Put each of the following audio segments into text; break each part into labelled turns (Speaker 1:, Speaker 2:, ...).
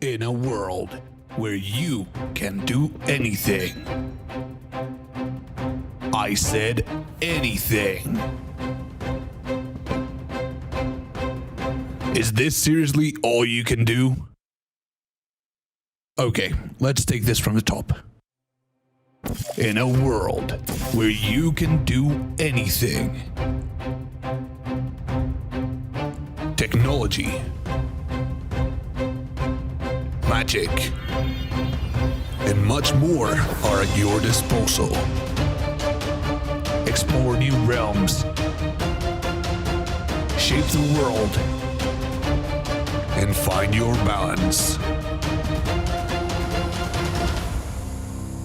Speaker 1: In a world where you can do anything. I said anything. Is this seriously all you can do? Okay, let's take this from the top. In a world where you can do anything. Technology. Magic. And much more are at your disposal. Explore new realms. Shape the world. And find your balance.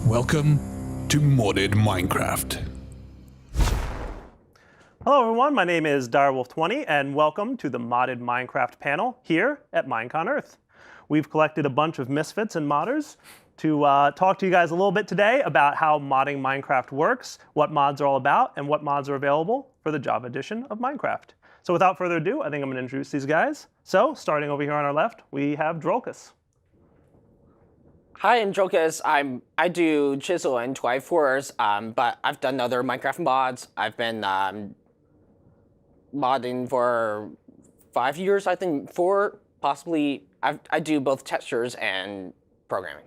Speaker 1: Welcome to Modded Minecraft.
Speaker 2: Hello everyone, my name is Direwolf20 and welcome to the Modded Minecraft panel here at MINECON Earth. We've collected a bunch of misfits and modders to talk to you guys a little bit today about how modding Minecraft works, what mods are all about, and what mods are available for the Java edition of Minecraft. So without further ado, I think I'm going to introduce these guys. So starting over here on our left, we have Drullkus.
Speaker 3: Hi, I'm Drullkus. I do Chisel and Twyforce, but I've done other Minecraft mods. I've been modding for 5 years, I think, 4, possibly. I do both textures and programming.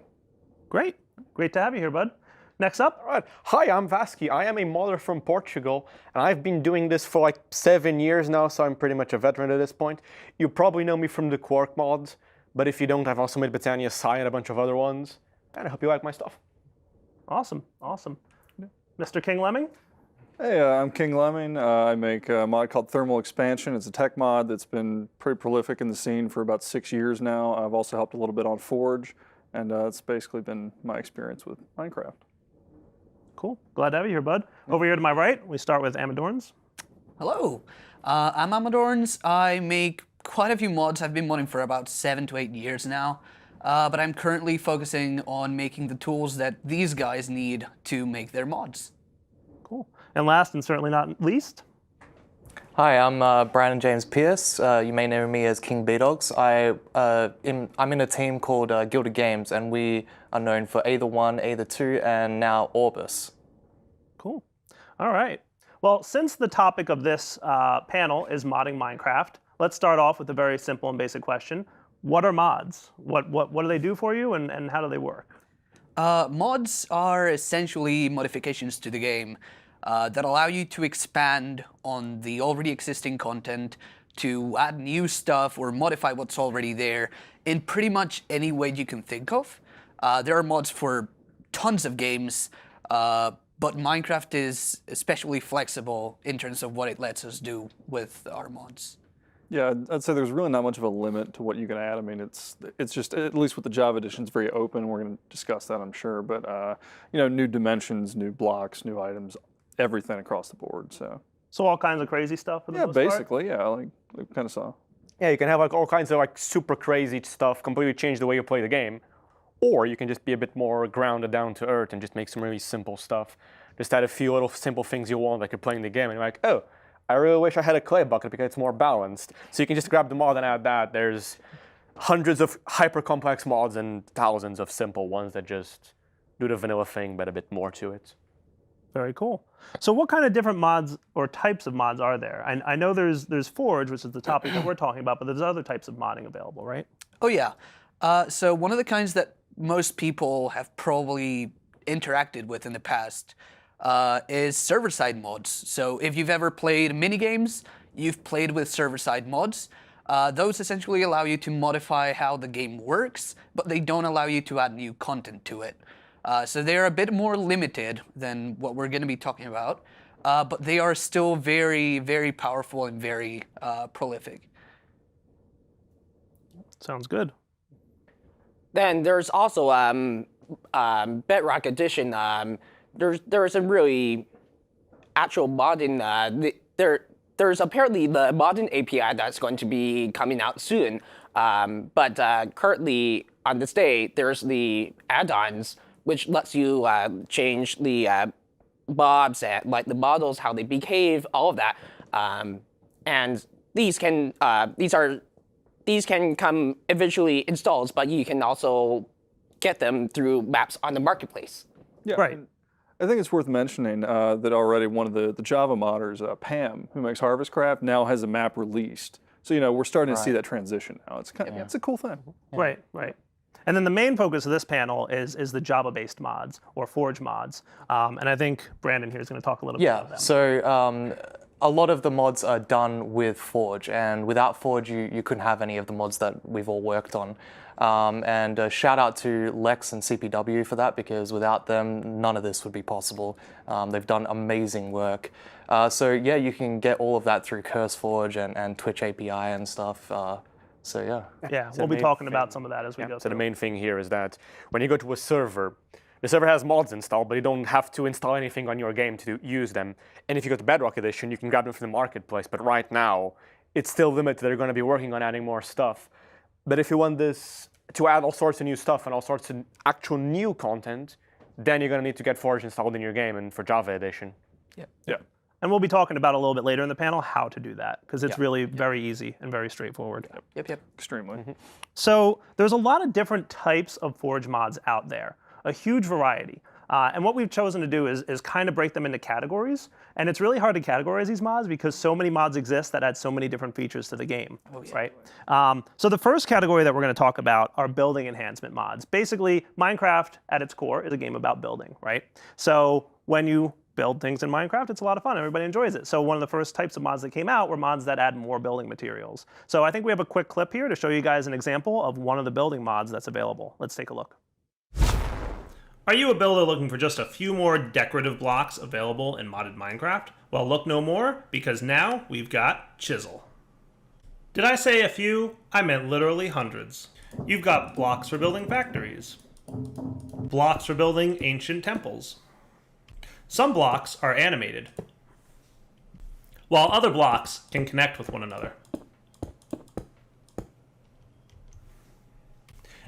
Speaker 2: Great. Great to have you here, bud. Next up.
Speaker 4: All right. Hi, I'm Vazkii. I am a modder from Portugal, and I've been doing this for like 7 years now, so I'm pretty much a veteran at this point. You probably know me from the Quark mods, but if you don't, I've also made Britannia Psi and a bunch of other ones, and I hope you like my stuff.
Speaker 2: Awesome. Awesome. Mr. King Lemming?
Speaker 5: Hey, I'm King Lemming. I make a mod called Thermal Expansion. It's a tech mod that's been pretty prolific in the scene for about 6 years now. I've also helped a little bit on Forge, and it's basically been my experience with Minecraft.
Speaker 2: Cool. Glad to have you here, bud. Over here to my right, we start with Amadornes.
Speaker 6: Hello. I'm Amadornes. I make quite a few mods. I've been modding for about 7 to 8 years now, but I'm currently focusing on making the tools that these guys need to make their mods.
Speaker 2: Cool. And last and certainly not least.
Speaker 7: Hi, I'm Brandon James Pierce. You may know me as kingbdogz. I'm in a team called Gilded Games, and we are known for Aether 1, Aether 2, and now Orbis.
Speaker 2: Cool. All right. Well, since the topic of this panel is modding Minecraft, let's start off with a very simple and basic question. What are mods? What do they do for you, and how do they work?
Speaker 6: Mods are essentially modifications to the game that allow you to expand on the already existing content, to add new stuff or modify what's already there in pretty much any way you can think of. There are mods for tons of games, but Minecraft is especially flexible in terms of what it lets us do with our mods.
Speaker 5: Yeah, I'd say there's really not much of a limit to what you can add. I mean, it's just, at least with the Java edition, it's very open. We're going to discuss that, I'm sure. But, you know, new dimensions, new blocks, new items, everything across the board. So
Speaker 2: all kinds of crazy stuff for the most
Speaker 5: basically, yeah, like kind of saw.
Speaker 4: Yeah, you can have like all kinds of like super crazy stuff, completely change the way you play the game. Or you can just be a bit more grounded down to earth and just make some really simple stuff. Just add a few little simple things you want, like you're playing the game and you're like, oh, I really wish I had a clay bucket because it's more balanced. So you can just grab the mod and add that. There's hundreds of hyper complex mods and thousands of simple ones that just do the vanilla thing, but a bit more to it.
Speaker 2: Very cool. So what kind of different mods or types of mods are there? I know there's Forge, which is the topic that we're talking about, but there's other types of modding available, right?
Speaker 6: Oh yeah. So one of the kinds that most people have probably interacted with in the past is server-side mods. So if you've ever played minigames, you've played with server-side mods. Those essentially allow you to modify how the game works, but they don't allow you to add new content to it. So they're a bit more limited than what we're going to be talking about, but they are still very, very powerful and very prolific.
Speaker 2: Sounds good.
Speaker 3: Then there's also Bedrock Edition. There's a really actual modding. There's apparently the modding API that's going to be coming out soon. But currently on this day, there's the add-ons, which lets you change the mobs, like the models, how they behave, all of that. And these are these can come eventually installed, but you can also get them through maps on the marketplace.
Speaker 5: Yeah,
Speaker 2: Right.
Speaker 5: and I think it's worth mentioning that already one of the Java modders, Pam, who makes Harvestcraft, now has a map released. So we're starting to see that transition now. It's it's a cool thing.
Speaker 2: Right, right. And then the main focus of this panel is the Java-based mods or Forge mods. And I think Brandon here is going to talk a little bit about
Speaker 7: Yeah,
Speaker 2: them.
Speaker 7: so a lot of the mods are done with Forge, and without Forge, you couldn't have any of the mods that we've all worked on. And shout out to Lex and CPW for that, because without them, none of this would be possible. They've done amazing work. So yeah, you can get all of that through CurseForge and Twitch API and stuff. So yeah.
Speaker 2: Yeah, we'll be talking about some of that as we go
Speaker 4: So
Speaker 2: through.
Speaker 4: the main thing here is that when you go to a server, the server has mods installed, but you don't have to install anything on your game to use them. And if you go to Bedrock Edition, you can grab them from the marketplace. But right now, it's still limited. They're going to be working on adding more stuff. But if you want this to add all sorts of new stuff and all sorts of actual new content, then you're going to need to get Forge installed in your game and for Java Edition.
Speaker 5: Yeah.
Speaker 2: And we'll be talking about a little bit later in the panel how to do that, because it's really very easy and very straightforward.
Speaker 6: Yep.
Speaker 5: Extremely.
Speaker 2: So there's a lot of different types of Forge mods out there, a huge variety. And what we've chosen to do is kind of break them into categories. And it's really hard to categorize these mods because so many mods exist that add so many different features to the game, right? So the first category that we're going to talk about are building enhancement mods. Basically, Minecraft at its core is a game about building, right? So when you build things in Minecraft, it's a lot of fun. Everybody enjoys it. So one of the first types of mods that came out were mods that add more building materials. So I think we have a quick clip here to show you guys an example of one of the building mods that's available. Let's take a look. Are you a builder looking for just a few more decorative blocks available in modded Minecraft? Well, look no more, because now we've got Chisel. Did I say a few? I meant literally hundreds. You've got blocks for building factories, blocks for building ancient temples. Some blocks are animated, while other blocks can connect with one another.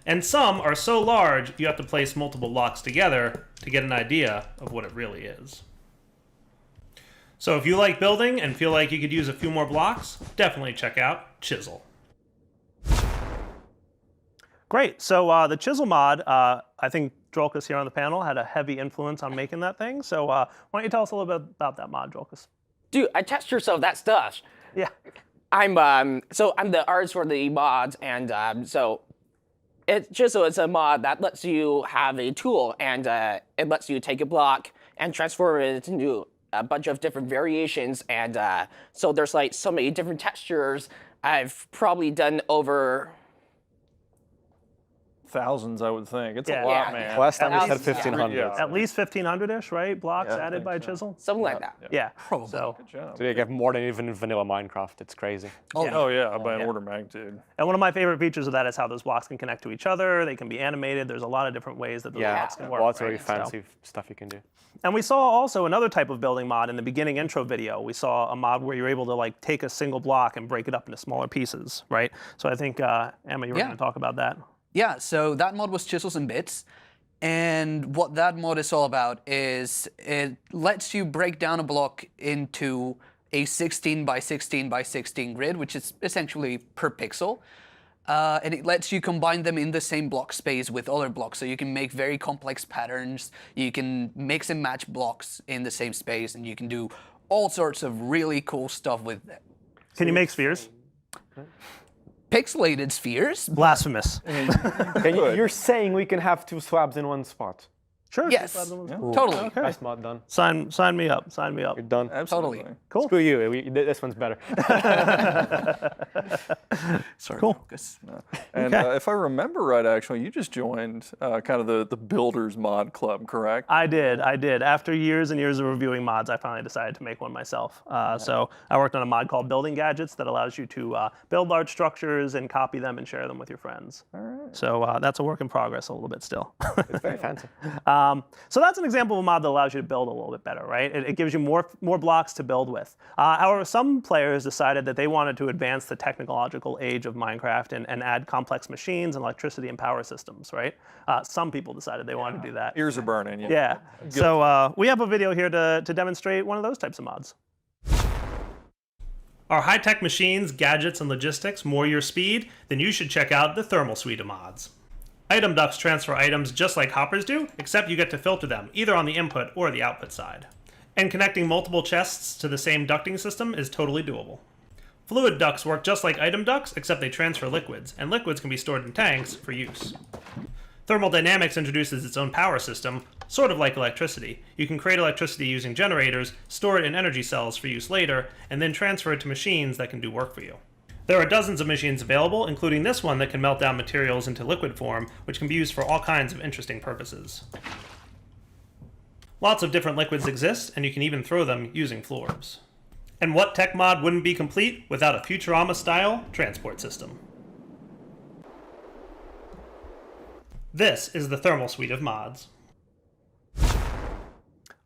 Speaker 2: And some are so large you have to place multiple blocks together to get an idea of what it really is. So if you like building and feel like you could use a few more blocks, definitely check out Chisel. Great, so the Chisel mod, I think Drullkus here on the panel had a heavy influence on making that thing. So why don't you tell us a little bit about that mod, Drullkus?
Speaker 3: Dude, I test yourself that stuff.
Speaker 2: Yeah.
Speaker 3: I'm the artist for the mods, and so Chisel is a mod that lets you have a tool, and it lets you take a block and transform it into a bunch of different variations, and so there's like so many different textures. I've probably done over
Speaker 5: Thousands, I would think. It's
Speaker 2: Yeah.
Speaker 5: a lot,
Speaker 3: Yeah.
Speaker 5: man.
Speaker 4: Last time we said
Speaker 3: Thousands, yeah.
Speaker 4: 1,500.
Speaker 5: Yeah.
Speaker 2: At least 1,500-ish, right? Blocks
Speaker 5: I
Speaker 2: added
Speaker 5: think
Speaker 2: by
Speaker 5: so.
Speaker 2: Chisel?
Speaker 3: something like that.
Speaker 2: Yeah.
Speaker 6: Probably.
Speaker 2: So,
Speaker 5: Good job.
Speaker 4: So you get more than even in vanilla Minecraft. It's crazy.
Speaker 5: Oh yeah, by an order of magnitude.
Speaker 2: and one of my favorite features of that is how those blocks can connect to each other. They can be animated. There's a lot of different ways that those blocks can work.
Speaker 4: Lots of
Speaker 2: right?
Speaker 4: really fancy stuff you can do.
Speaker 2: And we saw also another type of building mod in the beginning intro video. We saw a mod where you're able to like take a single block and break it up into smaller pieces, right? So I think, Emma, you were
Speaker 6: Yeah.
Speaker 2: going to talk about that.
Speaker 6: Yeah, so that mod was Chisels and Bits. And what that mod is all about is it lets you break down a block into a 16 by 16 by 16 grid, which is essentially per pixel. And it lets you combine them in the same block space with other blocks. So you can make very complex patterns. You can mix and match blocks in the same space, and you can do all sorts of really cool stuff with them.
Speaker 2: Can you make spheres?
Speaker 6: Pixelated spheres?
Speaker 2: Blasphemous.
Speaker 4: You're saying we can have two slabs in one spot.
Speaker 2: Sure.
Speaker 6: Yes, totally.
Speaker 2: Okay.
Speaker 4: Nice mod done.
Speaker 2: Sign me up. Sign me up.
Speaker 4: You're done.
Speaker 5: Absolutely.
Speaker 2: Cool.
Speaker 4: Screw you. This one's better.
Speaker 6: Sorry,
Speaker 2: Cool.
Speaker 6: Lucas.
Speaker 5: And if I remember right, actually, you just joined kind of the Builders Mod Club, correct?
Speaker 2: I did. After years and years of reviewing mods, I finally decided to make one myself. So I worked on a mod called Building Gadgets that allows you to build large structures and copy them and share them with your friends. All right. So that's a work in progress a little bit still.
Speaker 4: It's very fancy.
Speaker 2: So that's an example of a mod that allows you to build a little bit better, right? It gives you more blocks to build with. However, some players decided that they wanted to advance the technological age of Minecraft and add complex machines and electricity and power systems, right? Some people decided they wanted to do that.
Speaker 5: Ears are burning.
Speaker 2: Yeah. So we have a video here to demonstrate one of those types of mods. Are high-tech machines, gadgets, and logistics more your speed? Then you should check out the thermal suite of mods. Item ducts transfer items just like hoppers do, except you get to filter them, either on the input or the output side. And connecting multiple chests to the same ducting system is totally doable. Fluid ducts work just like item ducts, except they transfer liquids, and liquids can be stored in tanks for use. Thermodynamics introduces its own power system, sort of like electricity. You can create electricity using generators, store it in energy cells for use later, and then transfer it to machines that can do work for you. There are dozens of machines available, including this one that can melt down materials into liquid form, which can be used for all kinds of interesting purposes. Lots of different liquids exist, and you can even throw them using floors. And what tech mod wouldn't be complete without a Futurama-style transport system? This is the thermal suite of mods.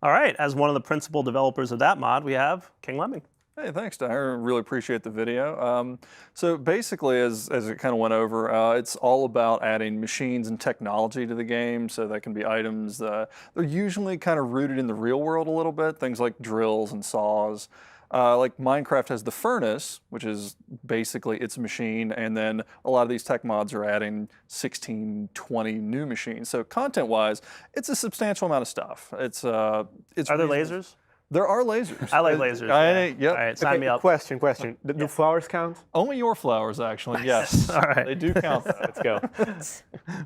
Speaker 2: All right, as one of the principal developers of that mod, we have King Lemming.
Speaker 5: Hey, thanks, Dyer. I really appreciate the video. So basically, as it kind of went over, it's all about adding machines and technology to the game. So that can be items. They're usually kind of rooted in the real world a little bit, things like drills and saws. Like Minecraft has the furnace, which is basically its machine, and then a lot of these tech mods are adding 16, 20 new machines. So content-wise, it's a substantial amount of stuff. Are there
Speaker 2: lasers?
Speaker 5: There are lasers.
Speaker 2: I like lasers.
Speaker 5: Yep.
Speaker 2: All right, sign me up.
Speaker 4: Question. Do flowers count?
Speaker 5: Only your flowers, actually. Yes.
Speaker 2: All right.
Speaker 5: They do count.
Speaker 4: Let's go.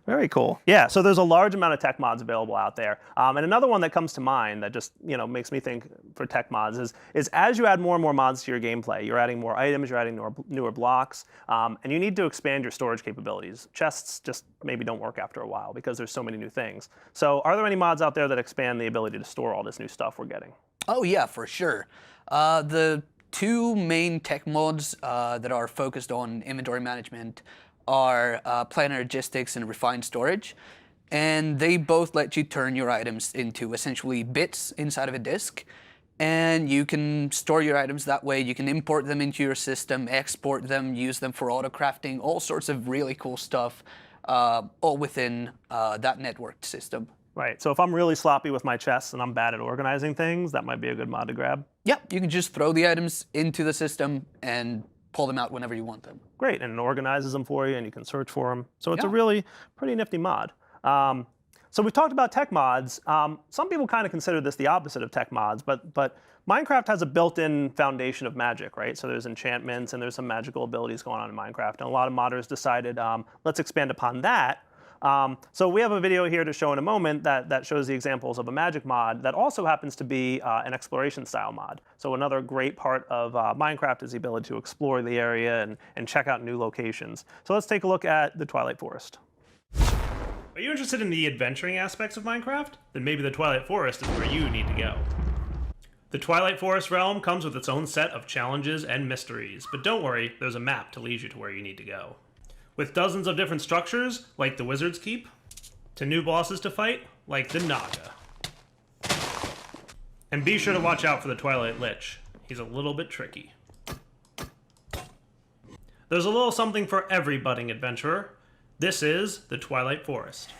Speaker 2: Very cool. Yeah, so there's a large amount of tech mods available out there. And another one that comes to mind that just makes me think for tech mods is as you add more and more mods to your gameplay, you're adding more items, you're adding newer blocks, and you need to expand your storage capabilities. Chests just maybe don't work after a while because there's so many new things. So are there any mods out there that expand the ability to store all this new stuff we're getting?
Speaker 6: Oh yeah, for sure. The two main tech mods that are focused on inventory management are Planilogistics and Refined Storage. And they both let you turn your items into essentially bits inside of a disk. And you can store your items that way. You can import them into your system, export them, use them for auto crafting, all sorts of really cool stuff, all within that networked system.
Speaker 2: Right, so if I'm really sloppy with my chests and I'm bad at organizing things, that might be a good mod to grab.
Speaker 6: Yep, you can just throw the items into the system and pull them out whenever you want them.
Speaker 2: Great, and it organizes them for you and you can search for them. So it's a really pretty nifty mod. So we've talked about tech mods. Some people kind of consider this the opposite of tech mods, but Minecraft has a built-in foundation of magic, right? So there's enchantments and there's some magical abilities going on in Minecraft. And a lot of modders decided, let's expand upon that. So we have a video here to show in a moment that shows the examples of a magic mod that also happens to be an exploration style mod. So another great part of Minecraft is the ability to explore the area and check out new locations. So let's take a look at the Twilight Forest. Are you interested in the adventuring aspects of Minecraft? Then maybe the Twilight Forest is where you need to go. The Twilight Forest realm comes with its own set of challenges and mysteries, but don't worry, there's a map to lead you to where you need to go. With dozens of different structures, like the Wizard's Keep, to new bosses to fight, like the Naga. And be sure to watch out for the Twilight Lich. He's a little bit tricky. There's a little something for every budding adventurer. This is the Twilight Forest.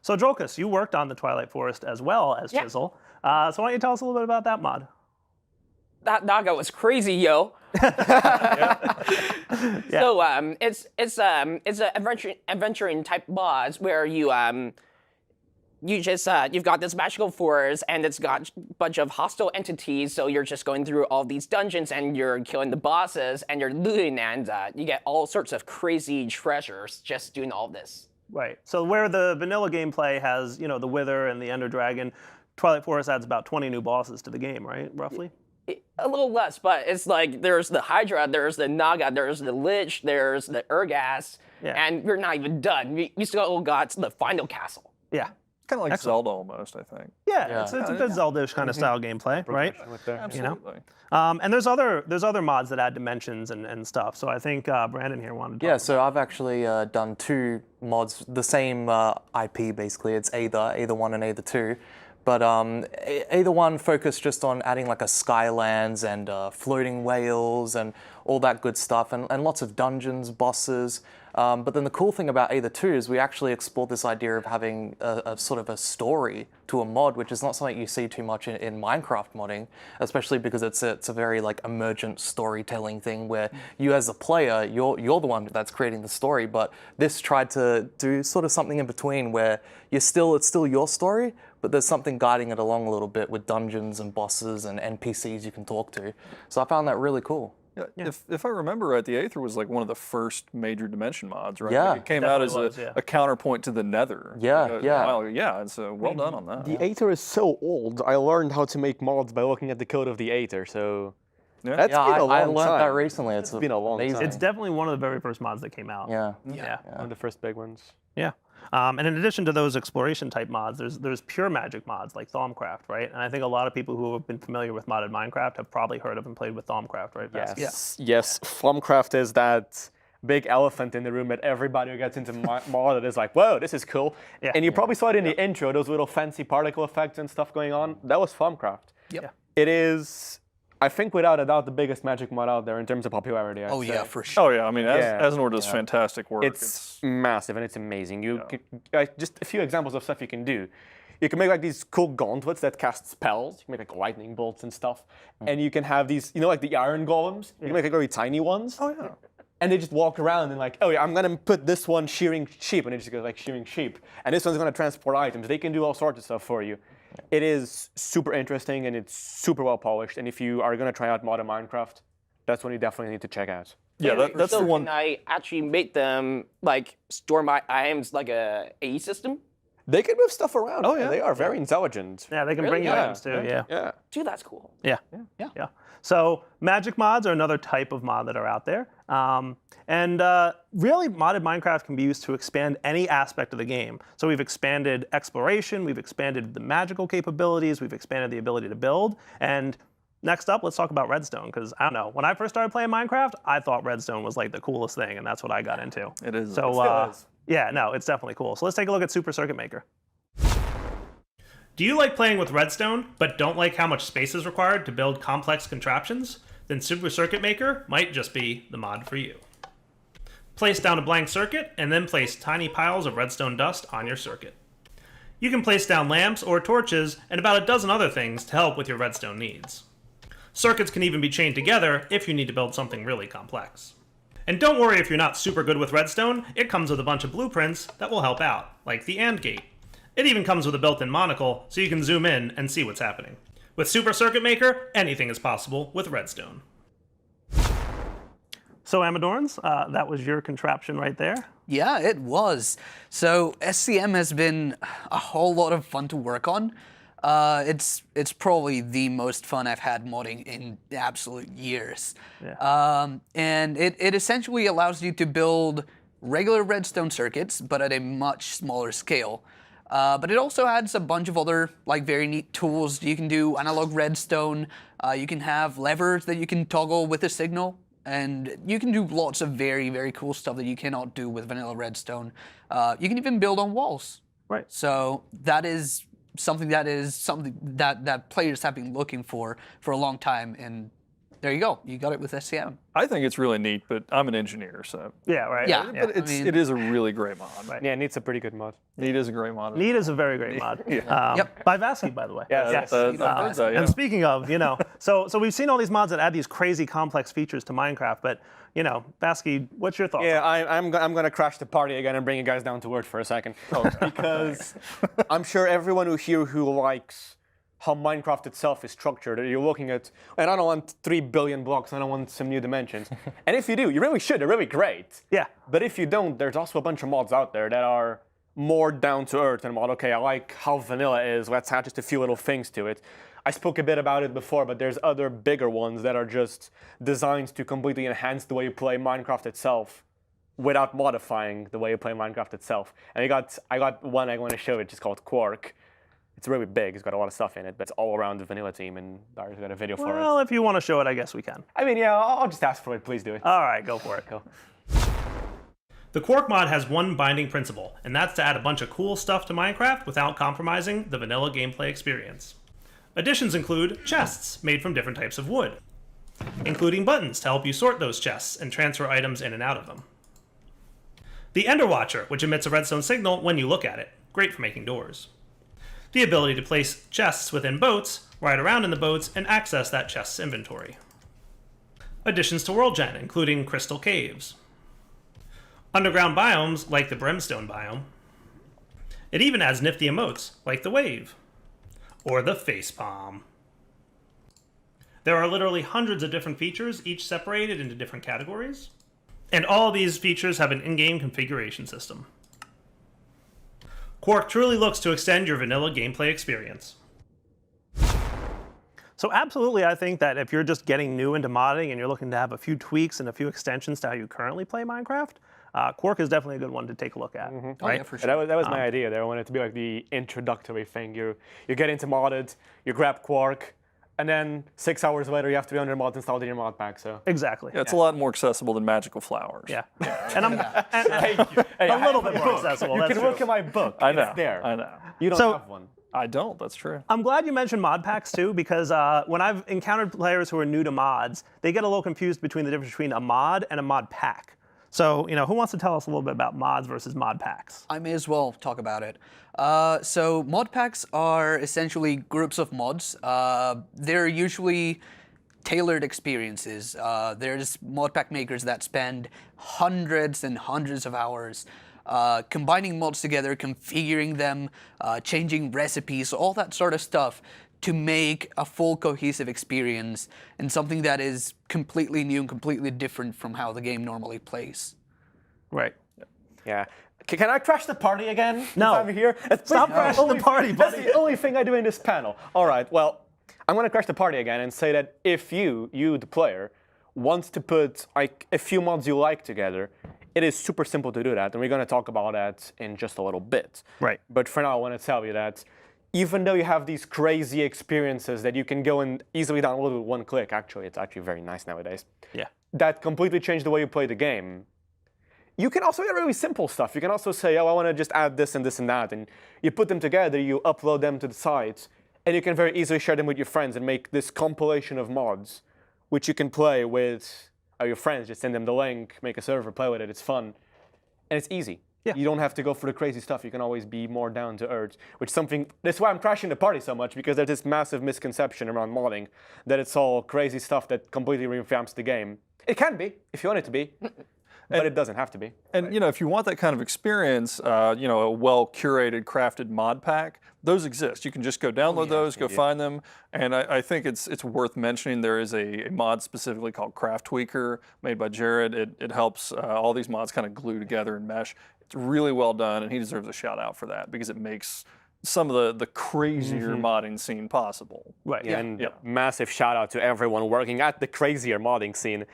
Speaker 2: So Drullkus, you worked on the Twilight Forest as well as Chisel. So why don't you tell us a little bit about that mod?
Speaker 3: That Naga was crazy, yo. So it's an adventuring type mods where you've got this magical forest and it's got a bunch of hostile entities. So you're just going through all these dungeons and you're killing the bosses and you're looting and you get all sorts of crazy treasures just doing all this.
Speaker 2: Right. So where the vanilla gameplay has the Wither and the Ender Dragon, Twilight Forest adds about 20 new bosses to the game, right? Roughly.
Speaker 3: A little less, but it's like there's the Hydra, there's the Naga, there's the Lich, there's the Urgas, and we're not even done. We still got the final castle.
Speaker 2: Yeah.
Speaker 5: Kind of like Zelda almost, I think.
Speaker 2: Yeah, it's a good Zelda-ish kind of style gameplay, right?
Speaker 5: Absolutely.
Speaker 2: And there's other mods that add dimensions and stuff. So I think Brandon here wanted to talk.
Speaker 7: Yeah, so I've actually done two mods, the same IP basically. It's Aether 1 and Aether 2. But either one focused just on adding like a Skylands and floating whales and all that good stuff, and lots of dungeons, bosses. But then the cool thing about Either 2 is we actually explored this idea of having a sort of a story to a mod, which is not something you see too much in Minecraft modding, especially because it's a very like emergent storytelling thing where you as a player, you're the one that's creating the story, but this tried to do sort of something in between where it's still your story, but there's something guiding it along a little bit with dungeons and bosses and NPCs you can talk to. So I found that really cool.
Speaker 5: Yeah. If I remember right, the Aether was like one of the first major dimension mods, right?
Speaker 7: Yeah.
Speaker 5: Like it came out as
Speaker 2: Definitely was,
Speaker 5: a counterpoint to the Nether.
Speaker 7: Yeah, yeah.
Speaker 5: Yeah, and so well done on that.
Speaker 4: The Aether is so old. I learned how to make mods by looking at the code of the Aether. So that's been a long
Speaker 7: I
Speaker 4: time.
Speaker 7: learned that recently. It's
Speaker 4: been a long
Speaker 7: amazing.
Speaker 4: time.
Speaker 2: It's definitely one of the very first mods that came out.
Speaker 7: Yeah.
Speaker 4: one of the first big ones.
Speaker 2: Yeah. And in addition to those exploration type mods, there's pure magic mods like Thaumcraft, right? And I think a lot of people who have been familiar with modded Minecraft have probably heard of and played with Thaumcraft, right? Vazkii?
Speaker 4: Yes. Thaumcraft is that big elephant in the room that everybody who gets into mod is like, whoa, this is cool.
Speaker 2: Yeah.
Speaker 4: And you probably saw it in the intro, those little fancy particle effects and stuff going on. That was Thaumcraft.
Speaker 6: Yep.
Speaker 4: It is, I think without a doubt, the biggest magic mod out there in terms of popularity. I'd
Speaker 6: Oh
Speaker 4: say.
Speaker 6: yeah, for sure.
Speaker 5: Oh yeah, I mean, Aznor does fantastic work.
Speaker 4: It's massive and it's amazing. Just a few examples of stuff you can do. You can make like these cool gauntlets that cast spells. You can make like lightning bolts and stuff. And you can have these, like the iron golems. You can make like very tiny ones.
Speaker 5: Oh yeah.
Speaker 4: And they just walk around and like, oh yeah, I'm gonna put this one shearing sheep, and they just go like shearing sheep. And this one's gonna transport items. They can do all sorts of stuff for you. It is super interesting and it's super well polished. And if you are gonna try out modern Minecraft, that's one you definitely need to check out.
Speaker 5: Yeah, that's the one.
Speaker 3: Can I actually make them like store my items like a AE system?
Speaker 4: They can move stuff around.
Speaker 5: Oh, yeah.
Speaker 4: They are very intelligent.
Speaker 2: Yeah, they can
Speaker 3: Really?
Speaker 2: bring you
Speaker 3: Yeah.
Speaker 2: items too, yeah.
Speaker 4: Yeah.
Speaker 3: Dude, that's cool.
Speaker 2: Yeah. So magic mods are another type of mod that are out there. Really, modded Minecraft can be used to expand any aspect of the game. So we've expanded exploration, we've expanded the magical capabilities, we've expanded the ability to build. And next up, let's talk about redstone, because I don't know, when I first started playing Minecraft, I thought redstone was like the coolest thing, and that's what I got into.
Speaker 5: It is.
Speaker 2: So
Speaker 5: It still is.
Speaker 2: yeah, no, it's definitely cool. So let's take a look at Super Circuit Maker. Do you like playing with redstone, but don't like how much space is required to build complex contraptions? Then Super Circuit Maker might just be the mod for you. Place down a blank circuit, and then place tiny piles of redstone dust on your circuit. You can place down lamps or torches, and about a dozen other things to help with your redstone needs. Circuits can even be chained together if you need to build something really complex. And don't worry if you're not super good with redstone, it comes with a bunch of blueprints that will help out, like the AND gate. It even comes with a built-in monocle, so you can zoom in and see what's happening. With Super Circuit Maker, anything is possible with redstone. So Amadornes, that was your contraption right there.
Speaker 6: Yeah, it was. So SCM has been a whole lot of fun to work on. It's probably the most fun I've had modding in absolute years.
Speaker 2: Yeah.
Speaker 6: And it essentially allows you to build regular redstone circuits, but at a much smaller scale. But it also adds a bunch of other like very neat tools. You can do analog redstone. You can have levers that you can toggle with a signal. And you can do lots of very, very cool stuff that you cannot do with vanilla redstone. You can even build on walls.
Speaker 2: Right.
Speaker 6: So that is something that players have been looking for a long time. And there you go. You got it with SCM.
Speaker 5: I think it's really neat, but I'm an engineer, so.
Speaker 2: Yeah, right.
Speaker 6: Yeah.
Speaker 5: But it is a really great mod.
Speaker 2: Right.
Speaker 4: Yeah, Neat's a pretty good mod.
Speaker 5: Neat is a great mod.
Speaker 2: Neat is a very great mod.
Speaker 6: Yep.
Speaker 2: By Vazkii, by the way.
Speaker 4: Yes.
Speaker 5: I've heard that, yeah.
Speaker 2: And speaking of, so we've seen all these mods that add these crazy complex features to Minecraft, but, Vazkii, what's your thoughts?
Speaker 4: Yeah, I'm going to crash the party again and bring you guys down to earth for a second. Because I'm sure everyone who likes how Minecraft itself is structured, you're looking at, and I don't want 3 billion blocks, I don't want some new dimensions. And if you do, you really should, they're really great.
Speaker 2: Yeah.
Speaker 4: But if you don't, there's also a bunch of mods out there that are more down to earth and okay, I like how vanilla is, let's add just a few little things to it. I spoke a bit about it before, but there's other bigger ones that are just designed to completely enhance the way you play Minecraft itself without modifying the way you play Minecraft itself. And I got one I want to show, it's just called Quark. It's really big, it's got a lot of stuff in it, but it's all around the vanilla team, and Darius got a video for it.
Speaker 2: Well, if you want to show it, I guess we can.
Speaker 4: I mean, yeah, I'll just ask for it, please do it.
Speaker 2: All right, go for it.
Speaker 4: Go.
Speaker 2: The Quark mod has one binding principle, and that's to add a bunch of cool stuff to Minecraft without compromising the vanilla gameplay experience. Additions include chests made from different types of wood, including buttons to help you sort those chests and transfer items in and out of them. The Ender Watcher, which emits a redstone signal when you look at it, great for making doors. The ability to place chests within boats, ride around in the boats, and access that chest's inventory. Additions to World Gen, including crystal caves. Underground biomes, like the Brimstone biome. It even adds nifty emotes, like the wave. Or the facepalm. There are literally hundreds of different features, each separated into different categories. And all these features have an in-game configuration system. Quark truly looks to extend your vanilla gameplay experience. So absolutely, I think that if you're just getting new into modding and you're looking to have a few tweaks and a few extensions to how you currently play Minecraft, Quark is definitely a good one to take a look at.
Speaker 6: Oh,
Speaker 2: Right?
Speaker 6: yeah, for sure.
Speaker 4: That was my idea there. I wanted it to be like the introductory thing. You get into modded, you grab Quark, and then 6 hours later you have to be under mods installed in your mod pack. So
Speaker 2: Exactly.
Speaker 5: Yeah, it's a lot more accessible than Magical Flowers.
Speaker 2: Yeah. And I'm a little bit more accessible.
Speaker 4: you
Speaker 2: That's
Speaker 4: can
Speaker 2: true.
Speaker 4: look at my book.
Speaker 5: I know.
Speaker 4: It's there.
Speaker 5: I know.
Speaker 4: You don't
Speaker 2: So-
Speaker 4: have one.
Speaker 5: I don't. That's true.
Speaker 2: I'm glad you mentioned mod packs too, because when I've encountered players who are new to mods, they get a little confused between the difference between a mod and a mod pack. So, who wants to tell us a little bit about mods versus mod packs?
Speaker 6: I may as well talk about it. So mod packs are essentially groups of mods. They're usually tailored experiences. There's mod pack makers that spend hundreds and hundreds of hours combining mods together, configuring them, changing recipes, all that sort of stuff to make a full cohesive experience and something that is completely new and completely different from how the game normally plays.
Speaker 2: Right.
Speaker 4: Yeah. Can I crash the party again?
Speaker 2: No.
Speaker 4: If I'm here?
Speaker 2: Stop crashing the party,
Speaker 4: That's
Speaker 2: buddy.
Speaker 4: the only thing I do in this panel. All right, well, I'm going to crash the party again and say that if you, the player, wants to put like a few mods you like together, it is super simple to do that, and we're going to talk about that in just a little bit.
Speaker 2: Right.
Speaker 4: But for now, I want to tell you that even though you have these crazy experiences that you can go and easily download with one click, actually, it's actually very nice nowadays,
Speaker 2: Yeah.
Speaker 4: that completely change the way you play the game. You can also get really simple stuff. You can also say, oh, I want to just add this and this and that, and you put them together, you upload them to the site, and you can very easily share them with your friends and make this compilation of mods, which you can play with your friends. Just send them the link, make a server, play with it. It's fun, and it's easy.
Speaker 2: Yeah.
Speaker 4: You don't have to go for the crazy stuff. You can always be more down to earth, that's why I'm crashing the party so much, because there's this massive misconception around modding that it's all crazy stuff that completely revamps the game. It can be, if you want it to be, but it doesn't have to be.
Speaker 5: And if you want that kind of experience, a well-curated, crafted mod pack, those exist. You can just go download those, go find them, and I think it's worth mentioning there is a mod specifically called Craft Tweaker made by Jared. It helps all these mods kind of glue together and mesh. It's really well done, and he deserves a shout out for that because it makes some of the crazier modding scene possible.
Speaker 2: Right.
Speaker 4: Yeah, and massive shout out to everyone working at the crazier modding scene,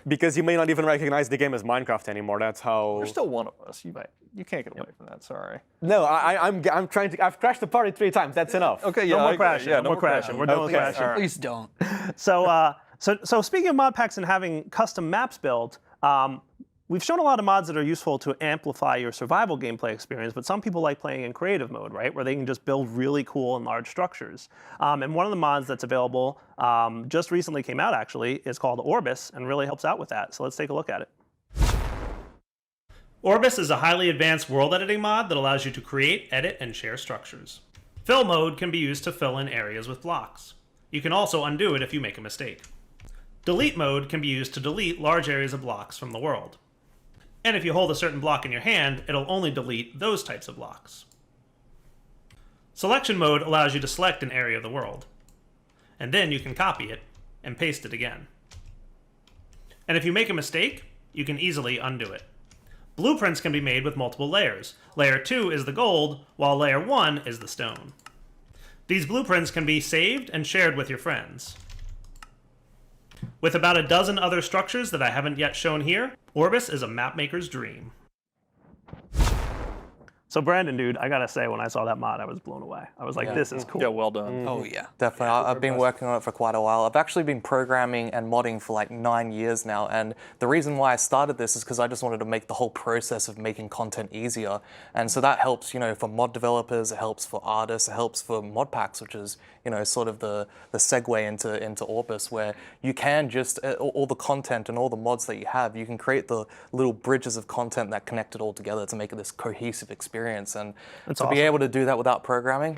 Speaker 4: because you may not even recognize the game as Minecraft anymore. That's how.
Speaker 5: You're still one of us. You can't get away from that. Sorry.
Speaker 4: No, I'm trying to. I've crashed the party 3 times. That's enough.
Speaker 5: Okay. Yeah.
Speaker 2: No more
Speaker 5: I-
Speaker 2: crashing.
Speaker 5: Yeah,
Speaker 2: no more crashing. We're done with
Speaker 4: Okay,
Speaker 2: crashing.
Speaker 4: all right.
Speaker 6: Please don't.
Speaker 2: So speaking of mod packs and having custom maps built, we've shown a lot of mods that are useful to amplify your survival gameplay experience, but some people like playing in creative mode, right, where they can just build really cool and large structures. And one of the mods that's available, just recently came out actually, is called Orbis, and really helps out with that. So let's take a look at it. Orbis is a highly advanced world editing mod that allows you to create, edit, and share structures. Fill mode can be used to fill in areas with blocks. You can also undo it if you make a mistake. Delete mode can be used to delete large areas of blocks from the world. And if you hold a certain block in your hand, it'll only delete those types of blocks. Selection mode allows you to select an area of the world, and then you can copy it and paste it again. And if you make a mistake, you can easily undo it. Blueprints can be made with multiple layers. Layer 2 is the gold, while layer 1 is the stone. These blueprints can be saved and shared with your friends. With about a dozen other structures that I haven't yet shown here, Orbis is a mapmaker's dream. So Brandon, dude, I gotta say, when I saw that mod, I was blown away. I was like, this is cool.
Speaker 5: Yeah, well done.
Speaker 6: Oh yeah.
Speaker 7: Definitely. I've been working on it for quite a while. I've actually been programming and modding for like 9 years now. And the reason why I started this is because I just wanted to make the whole process of making content easier. And so that helps, for mod developers, it helps for artists, it helps for mod packs, which is, sort of the segue into Orbis, where you can just, all the content and all the mods that you have, you can create the little bridges of content that connect it all together to make it this cohesive experience. And to be able to do that without programming,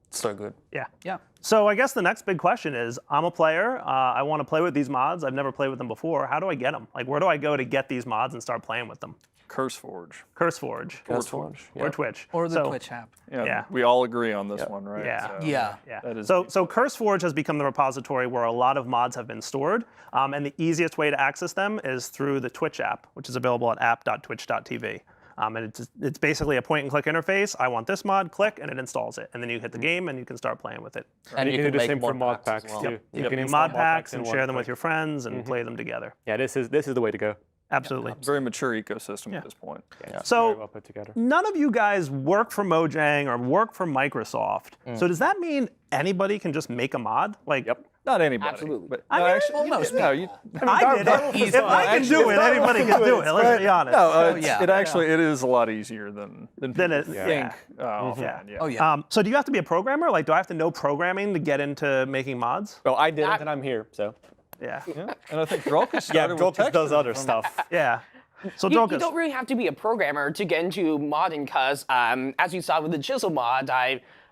Speaker 7: it's so good.
Speaker 2: Yeah.
Speaker 6: Yeah.
Speaker 2: So I guess the next big question is, I'm a player, I want to play with these mods, I've never played with them before, how do I get them? Like, where do I go to get these mods and start playing with them?
Speaker 5: CurseForge.
Speaker 2: CurseForge.
Speaker 7: CurseForge.
Speaker 2: Or Twitch.
Speaker 6: Or the
Speaker 2: So-
Speaker 6: Twitch app.
Speaker 5: Yeah, we all agree on this one, right?
Speaker 2: Yeah.
Speaker 5: So,
Speaker 6: Yeah.
Speaker 2: Yeah.
Speaker 5: That is
Speaker 2: So CurseForge has become the repository where a lot of mods have been stored, and the easiest way to access them is through the Twitch app, which is available at app.twitch.tv. And it's basically a point-and-click interface. I want this mod, click, and it installs it. And then you hit the game, and you can start playing with it.
Speaker 7: And
Speaker 4: you can do the
Speaker 7: make
Speaker 4: same for mod
Speaker 7: as
Speaker 4: packs
Speaker 7: well.
Speaker 4: too. You
Speaker 2: You
Speaker 4: can
Speaker 2: can
Speaker 4: install
Speaker 2: mod packs
Speaker 4: in
Speaker 2: and
Speaker 4: one
Speaker 2: share them with
Speaker 4: click.
Speaker 2: your friends and play them together.
Speaker 4: Yeah, this is the way to go.
Speaker 2: Absolutely.
Speaker 5: very mature ecosystem at this point.
Speaker 4: Very
Speaker 2: So
Speaker 4: well put together.
Speaker 2: none of you guys work for Mojang or work for Microsoft. So does that mean anybody can just make a mod? Like,
Speaker 4: Yep.
Speaker 5: Not anybody.
Speaker 3: Absolutely.
Speaker 5: But,
Speaker 2: I
Speaker 5: no,
Speaker 2: mean,
Speaker 5: actually,
Speaker 6: most
Speaker 5: no, you,
Speaker 2: I did it. If I can do it, anybody can do it. Let's be honest.
Speaker 5: no,
Speaker 6: yeah.
Speaker 5: it is a lot easier than people
Speaker 2: it-
Speaker 5: think.
Speaker 2: yeah.
Speaker 5: Offhand, yeah.
Speaker 6: Oh yeah.
Speaker 2: So do you have to be a programmer? Like, do I have to know programming to get into making mods?
Speaker 4: Well, I didn't, and I'm here, so.
Speaker 2: Yeah.
Speaker 5: Yeah. And I think Drullkus
Speaker 4: Yeah,
Speaker 5: started with
Speaker 4: Drullkus does
Speaker 5: texture
Speaker 4: other
Speaker 5: from-
Speaker 4: stuff.
Speaker 2: Yeah. So
Speaker 3: You
Speaker 2: Drullkus.
Speaker 3: don't really have to be a programmer to get into modding, because as you saw with the Chisel mod,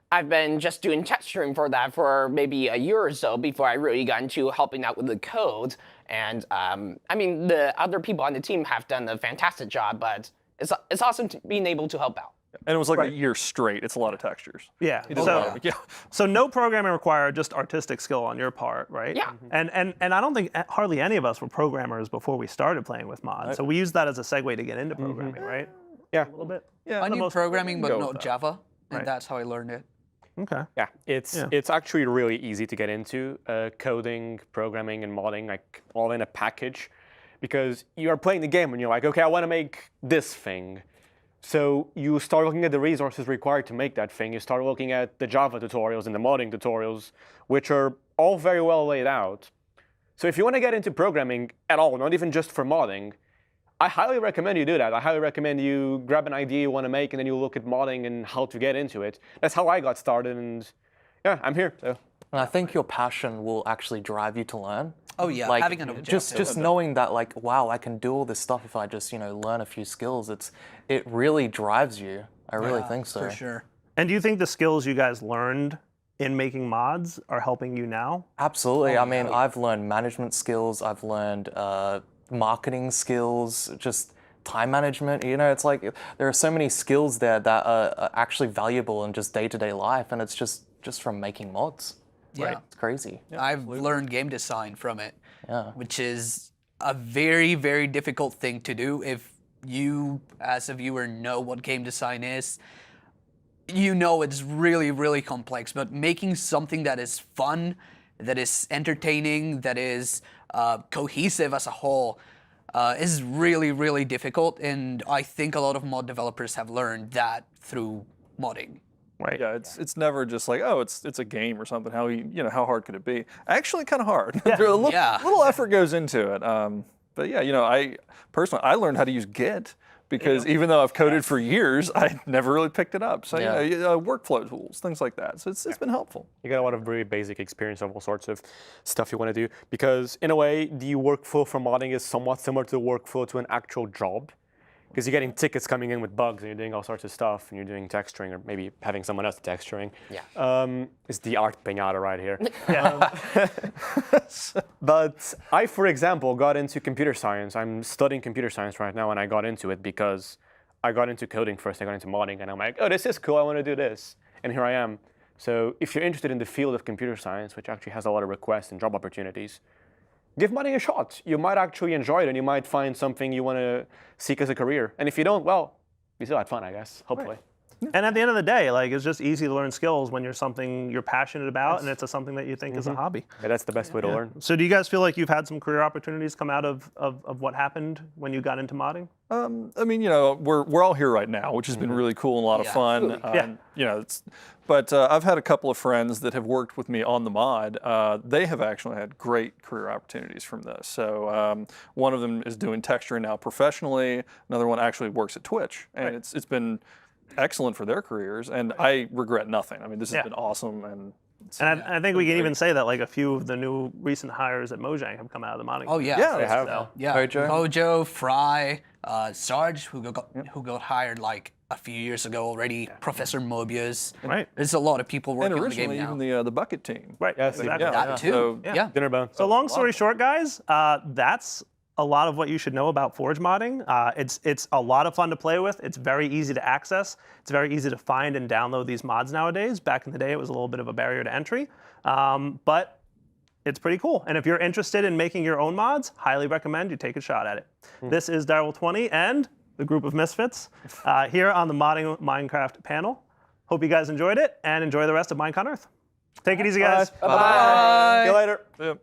Speaker 3: I've been just doing texturing for that for maybe a year or so before I really got into helping out with the code. And I mean, the other people on the team have done a fantastic job, but it's awesome being able to help out.
Speaker 5: And it was like a year straight. It's a lot of textures.
Speaker 2: Yeah.
Speaker 5: He did a
Speaker 2: So,
Speaker 5: lot of- yeah.
Speaker 2: so no programming required, just artistic skill on your part, right?
Speaker 3: Yeah.
Speaker 2: And I don't think hardly any of us were programmers before we started playing with mods. So we used that as a segue to get into programming, right?
Speaker 4: Yeah.
Speaker 2: A little bit.
Speaker 5: Yeah.
Speaker 6: I
Speaker 2: the
Speaker 6: knew
Speaker 2: most-
Speaker 6: programming, but
Speaker 5: go
Speaker 6: not
Speaker 5: with that.
Speaker 6: Java, and
Speaker 2: Right.
Speaker 6: that's how I learned it.
Speaker 2: Okay.
Speaker 4: Yeah, it's actually really easy to get into coding, programming, and modding, like all in a package, because you are playing the game and you're like, okay, I want to make this thing. So you start looking at the resources required to make that thing. You start looking at the Java tutorials and the modding tutorials, which are all very well laid out. So if you want to get into programming at all, not even just for modding, I highly recommend you do that. I highly recommend you grab an idea you want to make and then you look at modding and how to get into it. That's how I got started, and yeah, I'm here. So.
Speaker 7: And I think your passion will actually drive you to learn.
Speaker 6: Oh yeah,
Speaker 7: Like,
Speaker 6: having an objective.
Speaker 7: just knowing that, like, wow, I can do all this stuff if I just, learn a few skills. It really drives you. I really think so.
Speaker 6: For sure.
Speaker 2: And do you think the skills you guys learned in making mods are helping you now?
Speaker 7: Absolutely. I mean, I've learned management skills. I've learned marketing skills, just time management. It's like there are so many skills there that are actually valuable in just day-to-day life, and it's just from making mods.
Speaker 6: Yeah.
Speaker 7: It's crazy.
Speaker 6: I've learned game design from it,
Speaker 7: Yeah.
Speaker 6: which is a very, very difficult thing to do. If you, as a viewer, know what game design is, you know it's really, really complex. But making something that is fun, that is entertaining, that is cohesive as a whole, is really, really difficult. And I think a lot of mod developers have learned that through modding.
Speaker 2: Right.
Speaker 5: Yeah, it's never just like, oh, it's a game or something. How hard could it be? Actually, kind of hard. A little effort goes into it. But yeah, I personally learned how to use Git because even though I've coded for years, I never really picked it up. So workflow tools, things like that. So it's been helpful.
Speaker 4: You get a lot of very basic experience of all sorts of stuff you want to do, because in a way, the workflow for modding is somewhat similar to the workflow to an actual job. Because you're getting tickets coming in with bugs, and you're doing all sorts of stuff, and you're doing texturing, or maybe having someone else texturing.
Speaker 3: Yeah.
Speaker 4: It's the art pinata right here. But I, for example, got into computer science. I'm studying computer science right now, and I got into it because I got into coding first. I got into modding, and I'm like, oh, this is cool. I want to do this. And here I am. So if you're interested in the field of computer science, which actually has a lot of requests and job opportunities, give modding a shot. You might actually enjoy it, and you might find something you want to seek as a career. And if you don't, well, you still had fun, I guess, hopefully.
Speaker 2: And at the end of the day, like, it's just easy to learn skills when you're something you're passionate about and it's something that you think is a hobby.
Speaker 4: Yeah, that's the best way to learn.
Speaker 2: So do you guys feel like you've had some career opportunities come out of what happened when you got into modding?
Speaker 5: I mean, you know, we're all here right now, which has been really cool and a lot of fun. You know, but I've had a couple of friends that have worked with me on the mod. They have actually had great career opportunities from this. So one of them is doing texturing now professionally. Another one actually works at Twitch, and it's been excellent for their careers. And I regret nothing. I mean, this has been awesome. And
Speaker 2: I think we can even say that like a few of the new recent hires at Mojang have come out of the modding.
Speaker 6: Oh yeah,
Speaker 5: Yeah,
Speaker 4: they have.
Speaker 2: So,
Speaker 6: yeah. Hojo, Fry, Sarge, who got hired like a few years ago already. Professor Mobius.
Speaker 2: Right.
Speaker 6: There's a lot of people
Speaker 5: and
Speaker 6: working on the game
Speaker 5: originally
Speaker 6: now.
Speaker 5: even the bucket team.
Speaker 2: Right.
Speaker 4: Yes,
Speaker 2: Exactly.
Speaker 6: That too.
Speaker 5: So,
Speaker 6: yeah.
Speaker 4: Dinner bone.
Speaker 2: So long story short, guys, that's a lot of what you should know about Forge modding. It's a lot of fun to play with. It's very easy to access. It's very easy to find and download these mods nowadays. Back in the day, it was a little bit of a barrier to entry, but it's pretty cool. And if you're interested in making your own mods, highly recommend you take a shot at it. This is Darwolf20 and the group of misfits here on the Modding Minecraft panel. Hope you guys enjoyed it and enjoy the rest of MINECON Earth. Take it easy, guys.
Speaker 4: Bye. See you later.
Speaker 5: Yeah.